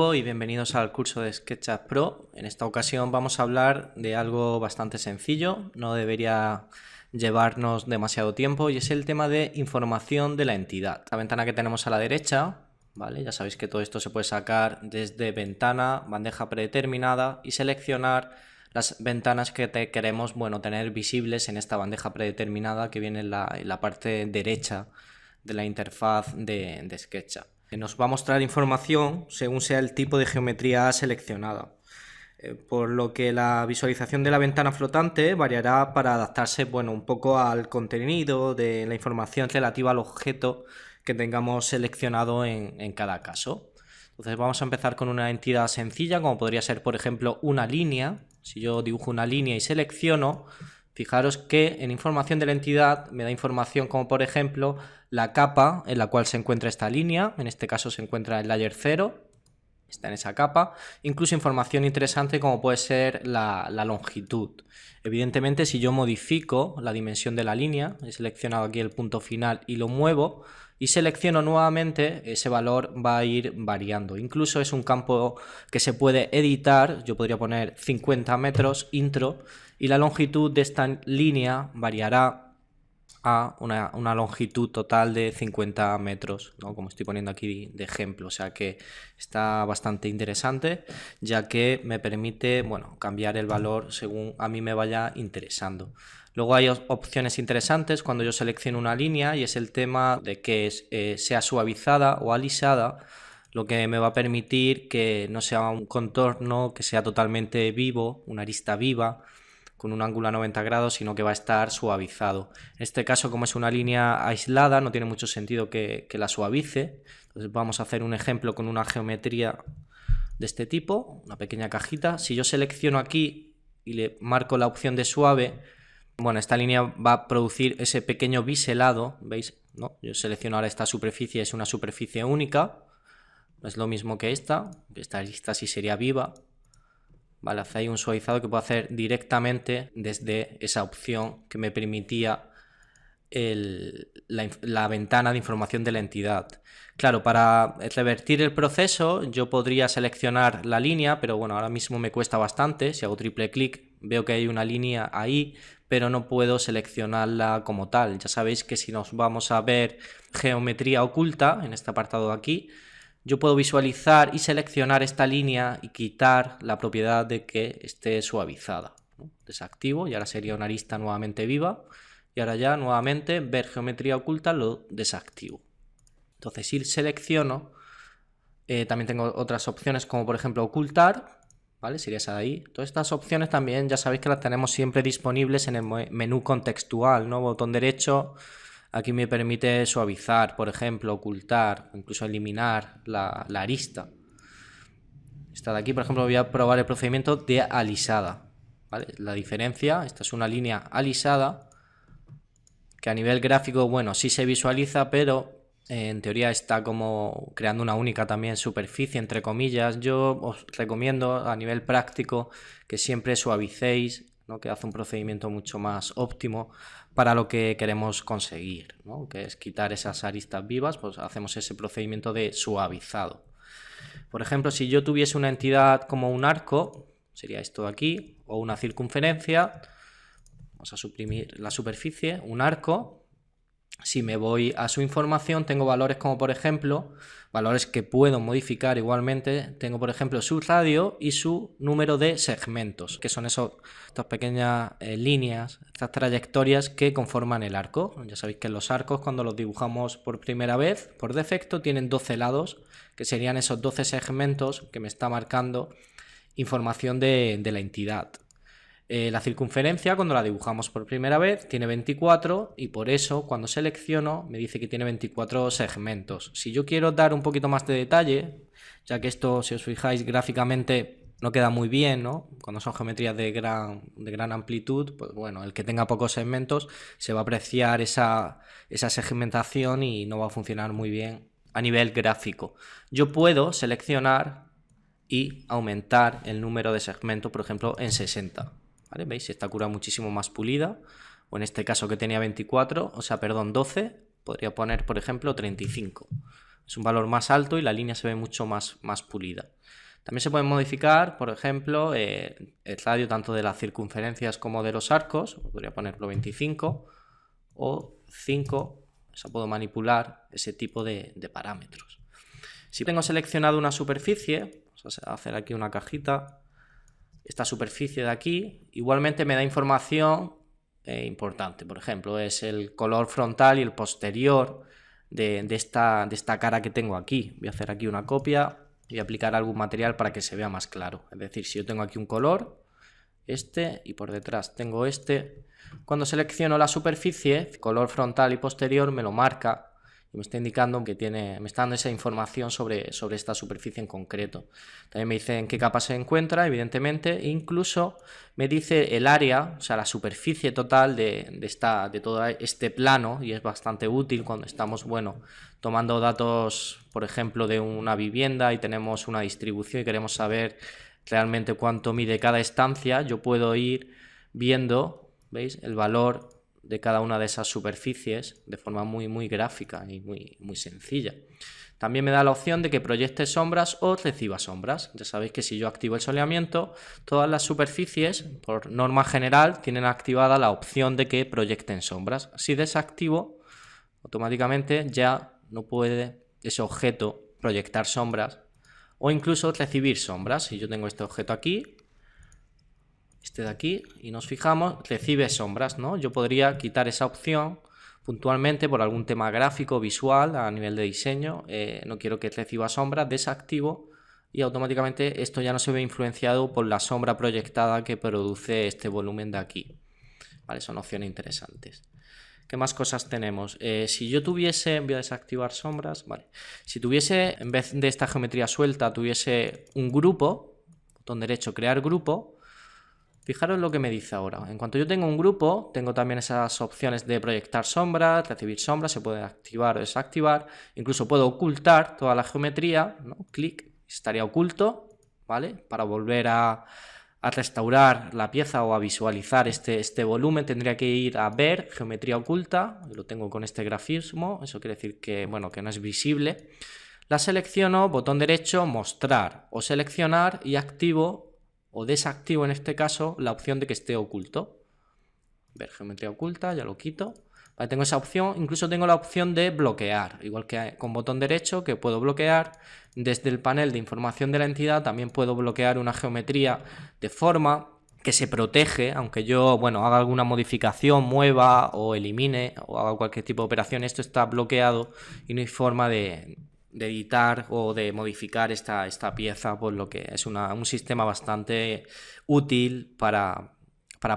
Y bienvenidos al curso de SketchUp Pro. En esta ocasión vamos a hablar de algo bastante sencillo, no debería llevarnos demasiado tiempo, y es el tema de información de la entidad. La ventana que tenemos a la derecha, ¿vale? Ya sabéis que todo esto se puede sacar desde ventana, bandeja predeterminada y seleccionar las ventanas que queremos tener visibles en esta bandeja predeterminada que viene en la parte derecha de la interfaz de SketchUp. Nos va a mostrar información según sea el tipo de geometría seleccionada, por lo que la visualización de la ventana flotante variará para adaptarse un poco al contenido de la información relativa al objeto que tengamos seleccionado en cada caso. Entonces vamos a empezar con una entidad sencilla, como podría ser, por ejemplo, una línea. Si yo dibujo una línea y selecciono, fijaros que en información de la entidad me da información como, por ejemplo, la capa en la cual se encuentra esta línea. En este caso se encuentra el layer 0, está en esa capa. Incluso información interesante como puede ser la longitud. Evidentemente, si yo modifico la dimensión de la línea, he seleccionado aquí el punto final y lo muevo y selecciono nuevamente, ese valor va a ir variando. Incluso es un campo que se puede editar. Yo podría poner 50 metros intro y la longitud de esta línea variará a una longitud total de 50 metros, ¿no? Como estoy poniendo aquí de ejemplo. O sea que está bastante interesante, ya que me permite cambiar el valor según a mí me vaya interesando. Luego hay opciones interesantes cuando yo selecciono una línea, y es el tema de que sea suavizada o alisada, lo que me va a permitir que no sea un contorno que sea totalmente vivo, una arista viva, con un ángulo a 90 grados, sino que va a estar suavizado. En este caso, como es una línea aislada, no tiene mucho sentido que la suavice. Entonces vamos a hacer un ejemplo con una geometría de este tipo, una pequeña cajita. Si yo selecciono aquí y le marco la opción de suave, esta línea va a producir ese pequeño biselado, ¿veis? ¿No? Yo selecciono ahora esta superficie, es una superficie única, no es lo mismo que esta lista sí sería viva. Vale, hace ahí un suavizado que puedo hacer directamente desde esa opción que me permitía la ventana de información de la entidad. Claro, para revertir el proceso yo podría seleccionar la línea, pero ahora mismo me cuesta bastante. Si hago triple clic veo que hay una línea ahí, pero no puedo seleccionarla como tal. Ya sabéis que si nos vamos a ver geometría oculta en este apartado de aquí, yo puedo visualizar y seleccionar esta línea y quitar la propiedad de que esté suavizada, ¿no? Desactivo y ahora sería una arista nuevamente viva, y ahora ya nuevamente ver geometría oculta lo desactivo. Entonces si selecciono, también tengo otras opciones como por ejemplo ocultar, ¿vale? Sería esa de ahí. Todas estas opciones también ya sabéis que las tenemos siempre disponibles en el menú contextual, ¿no? Botón derecho. Aquí me permite suavizar, por ejemplo, ocultar, incluso eliminar la arista. Esta de aquí, por ejemplo, voy a probar el procedimiento de alisada, ¿vale? La diferencia, esta es una línea alisada, que a nivel gráfico, sí se visualiza, pero en teoría está como creando una única también superficie, entre comillas. Yo os recomiendo a nivel práctico que siempre suavicéis, ¿no? Que hace un procedimiento mucho más óptimo para lo que queremos conseguir, ¿no? Que es quitar esas aristas vivas, pues hacemos ese procedimiento de suavizado. Por ejemplo, si yo tuviese una entidad como un arco, sería esto de aquí, o una circunferencia, vamos a suprimir la superficie, un arco. Si me voy a su información, tengo valores como por ejemplo, valores que puedo modificar igualmente. Tengo por ejemplo su radio y su número de segmentos, que son estas pequeñas líneas, estas trayectorias que conforman el arco. Ya sabéis que los arcos, cuando los dibujamos por primera vez, por defecto, tienen 12 lados, que serían esos 12 segmentos que me está marcando información de la entidad. La circunferencia, cuando la dibujamos por primera vez, tiene 24, y por eso cuando selecciono me dice que tiene 24 segmentos. Si yo quiero dar un poquito más de detalle, ya que esto, si os fijáis gráficamente, no queda muy bien, ¿no? Cuando son geometrías de gran amplitud, pues el que tenga pocos segmentos se va a apreciar esa segmentación y no va a funcionar muy bien a nivel gráfico. Yo puedo seleccionar y aumentar el número de segmentos, por ejemplo, en 60. ¿Vale? ¿Veis? Esta cura muchísimo más pulida, o en este caso que tenía 12, podría poner por ejemplo 35. Es un valor más alto y la línea se ve mucho más pulida. También se pueden modificar, por ejemplo, el radio tanto de las circunferencias como de los arcos. Podría ponerlo 25 o 5. O sea, puedo manipular ese tipo de parámetros. Si tengo seleccionado una superficie, vamos a hacer aquí una cajita. Esta superficie de aquí igualmente me da información importante. Por ejemplo, es el color frontal y el posterior de esta cara que tengo aquí. Voy a hacer aquí una copia y aplicar algún material para que se vea más claro. Es decir, si yo tengo aquí un color, este, y por detrás tengo este, cuando selecciono la superficie, color frontal y posterior me lo marca y me está indicando que me está dando esa información sobre esta superficie en concreto. También me dice en qué capa se encuentra, evidentemente, e incluso me dice el área, o sea, la superficie total de todo este plano, y es bastante útil cuando estamos, bueno, tomando datos, por ejemplo, de una vivienda y tenemos una distribución y queremos saber realmente cuánto mide cada estancia. Yo puedo ir viendo, ¿veis?, el valor de cada una de esas superficies de forma muy gráfica y muy sencilla. También me da la opción de que proyecte sombras o reciba sombras. Ya sabéis que si yo activo el soleamiento, todas las superficies, por norma general, tienen activada la opción de que proyecten sombras. Si desactivo, automáticamente ya no puede ese objeto proyectar sombras o incluso recibir sombras. Si yo tengo este objeto aquí, este de aquí, y nos fijamos, recibe sombras, ¿no? Yo podría quitar esa opción puntualmente por algún tema gráfico, visual, a nivel de diseño. No quiero que reciba sombras, desactivo y automáticamente esto ya no se ve influenciado por la sombra proyectada que produce este volumen de aquí. Vale, son opciones interesantes. ¿Qué más cosas tenemos? Si yo tuviese, voy a desactivar sombras, vale. Si tuviese, en vez de esta geometría suelta, tuviese un grupo, botón derecho, crear grupo. Fijaros lo que me dice ahora. En cuanto yo tengo un grupo, tengo también esas opciones de proyectar sombras, recibir sombras, se puede activar o desactivar. Incluso puedo ocultar toda la geometría, ¿no? Clic, estaría oculto, ¿vale? Para volver a restaurar la pieza o a visualizar este volumen, tendría que ir a ver geometría oculta. Lo tengo con este grafismo, eso quiere decir que, bueno, que no es visible. La selecciono, botón derecho, mostrar o seleccionar y activo o desactivo en este caso la opción de que esté oculto. Ver geometría oculta, ya lo quito. Vale, tengo esa opción, incluso tengo la opción de bloquear, igual que con botón derecho que puedo bloquear. Desde el panel de información de la entidad también puedo bloquear una geometría de forma que se protege, aunque yo, bueno, haga alguna modificación, mueva o elimine o haga cualquier tipo de operación, esto está bloqueado y no hay forma de editar o de modificar esta pieza, por lo que es un sistema bastante útil para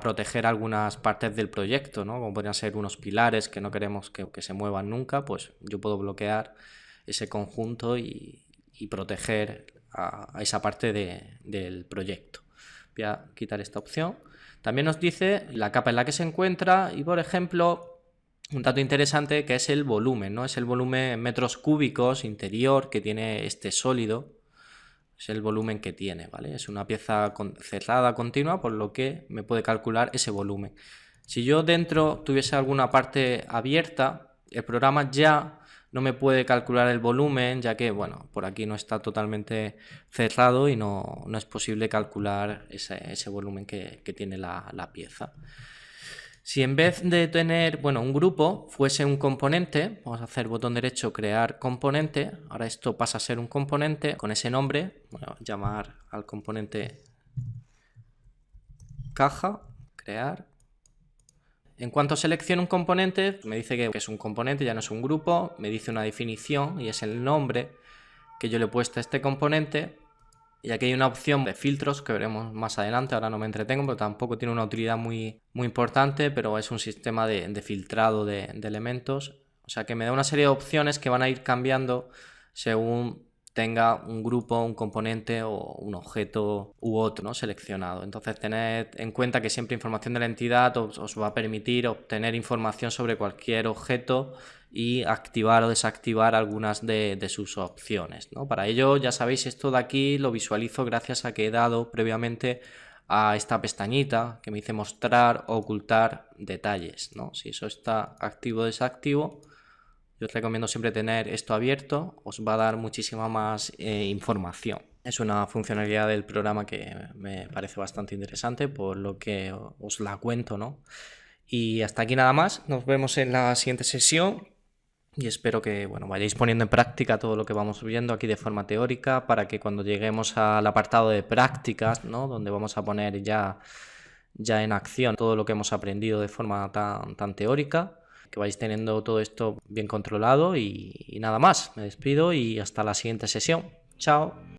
proteger algunas partes del proyecto, ¿no? Como podrían ser unos pilares que no queremos que se muevan nunca, pues yo puedo bloquear ese conjunto y proteger a esa parte del proyecto. Voy a quitar esta opción. También nos dice la capa en la que se encuentra y, por ejemplo, un dato interesante que es el volumen, ¿no? Es el volumen en metros cúbicos interior que tiene este sólido. Es el volumen que tiene, ¿vale? Es una pieza cerrada continua, por lo que me puede calcular ese volumen. Si yo dentro tuviese alguna parte abierta, el programa ya no me puede calcular el volumen, ya que, bueno, por aquí no está totalmente cerrado y no es posible calcular ese volumen que tiene la pieza. Si en vez de tener, bueno, un grupo fuese un componente, vamos a hacer botón derecho, crear componente. Ahora esto pasa a ser un componente con ese nombre. Voy a llamar al componente caja, crear. En cuanto selecciono un componente, me dice que es un componente, ya no es un grupo. Me dice una definición y es el nombre que yo le he puesto a este componente. Y aquí hay una opción de filtros que veremos más adelante, ahora no me entretengo, pero tampoco tiene una utilidad muy importante, pero es un sistema de filtrado de elementos. O sea que me da una serie de opciones que van a ir cambiando según tenga un grupo, un componente o un objeto u otro, ¿no?, seleccionado. Entonces tened en cuenta que siempre información de la entidad os va a permitir obtener información sobre cualquier objeto y activar o desactivar algunas de sus opciones, ¿no? Para ello, ya sabéis, esto de aquí lo visualizo gracias a que he dado previamente a esta pestañita que me dice mostrar o ocultar detalles, ¿no? Si eso está activo o desactivo, Yo os recomiendo siempre tener esto abierto, os va a dar muchísima más información. Es una funcionalidad del programa que me parece bastante interesante, por lo que os la cuento, ¿no? Y hasta aquí nada más, nos vemos en la siguiente sesión y espero que vayáis poniendo en práctica todo lo que vamos viendo aquí de forma teórica para que cuando lleguemos al apartado de prácticas, ¿no? Donde vamos a poner ya en acción todo lo que hemos aprendido de forma tan teórica, que vais teniendo todo esto bien controlado y nada más. Me despido y hasta la siguiente sesión. Chao.